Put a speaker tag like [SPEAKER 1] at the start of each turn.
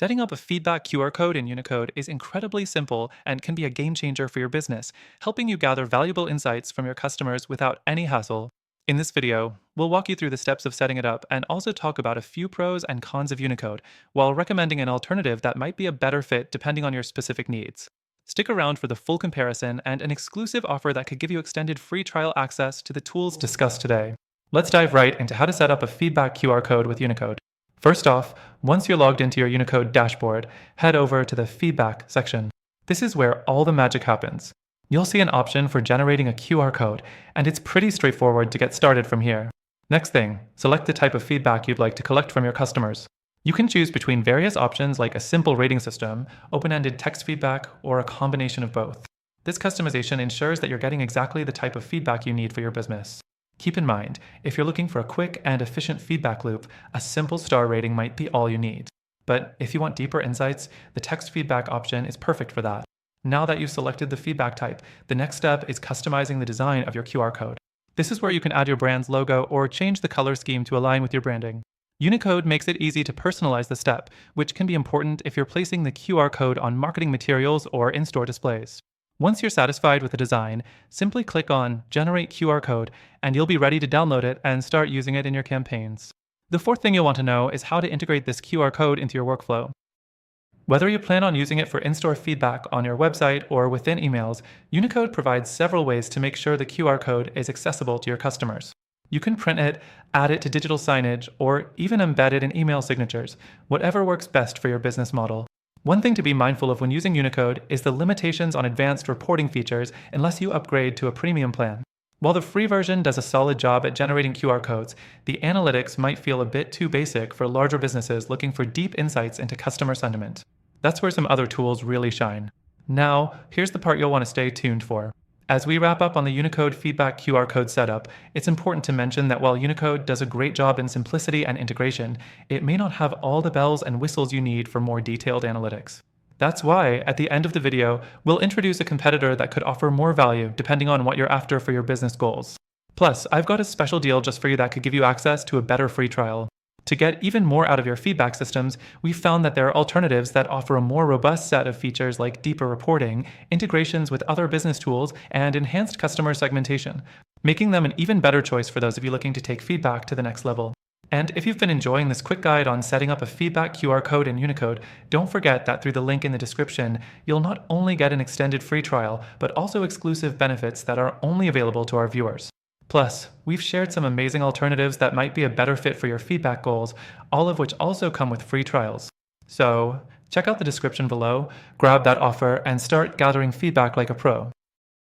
[SPEAKER 1] Setting up a feedback QR code in Unicode is incredibly simple and can be a game changer for your business, helping you gather valuable insights from your customers without any hassle. In this video, we'll walk you through the steps of setting it up and also talk about a few pros and cons of Unicode, while recommending an alternative that might be a better fit depending on your specific needs. Stick around for the full comparison and an exclusive offer that could give you extended free trial access to the tools discussed today. Let's dive right into how to set up a feedback QR code with Unicode. First off, once you're logged into your Unicode dashboard, head over to the Feedback section. This is where all the magic happens. You'll see an option for generating a QR code, and it's pretty straightforward to get started from here. Next thing, select the type of feedback you'd like to collect from your customers. You can choose between various options like a simple rating system, open-ended text feedback, or a combination of both. This customization ensures that you're getting exactly the type of feedback you need for your business. Keep in mind, if you're looking for a quick and efficient feedback loop, a simple star rating might be all you need. But if you want deeper insights, the text feedback option is perfect for that. Now that you've selected the feedback type, the next step is customizing the design of your QR code. This is where you can add your brand's logo or change the color scheme to align with your branding. Unicode makes it easy to personalize the step, which can be important if you're placing the QR code on marketing materials or in-store displays. Once you're satisfied with the design, simply click on Generate QR Code, and you'll be ready to download it and start using it in your campaigns. The fourth thing you'll want to know is how to integrate this QR code into your workflow. Whether you plan on using it for in-store feedback on your website or within emails, Unicode provides several ways to make sure the QR code is accessible to your customers. You can print it, add it to digital signage, or even embed it in email signatures, whatever works best for your business model. One thing to be mindful of when using Unicode is the limitations on advanced reporting features unless you upgrade to a premium plan. While the free version does a solid job at generating QR codes, the analytics might feel a bit too basic for larger businesses looking for deep insights into customer sentiment. That's where some other tools really shine. Now, here's the part you'll want to stay tuned for. As we wrap up on the Unicode feedback QR code setup, it's important to mention that while Unicode does a great job in simplicity and integration, it may not have all the bells and whistles you need for more detailed analytics. That's why, at the end of the video, we'll introduce a competitor that could offer more value depending on what you're after for your business goals. Plus, I've got a special deal just for you that could give you access to a better free trial. To get even more out of your feedback systems, we've found that there are alternatives that offer a more robust set of features like deeper reporting, integrations with other business tools, and enhanced customer segmentation, making them an even better choice for those of you looking to take feedback to the next level. And if you've been enjoying this quick guide on setting up a feedback QR code in Unicode, don't forget that through the link in the description, you'll not only get an extended free trial, but also exclusive benefits that are only available to our viewers. Plus, we've shared some amazing alternatives that might be a better fit for your feedback goals, all of which also come with free trials. So, check out the description below, grab that offer, and start gathering feedback like a pro.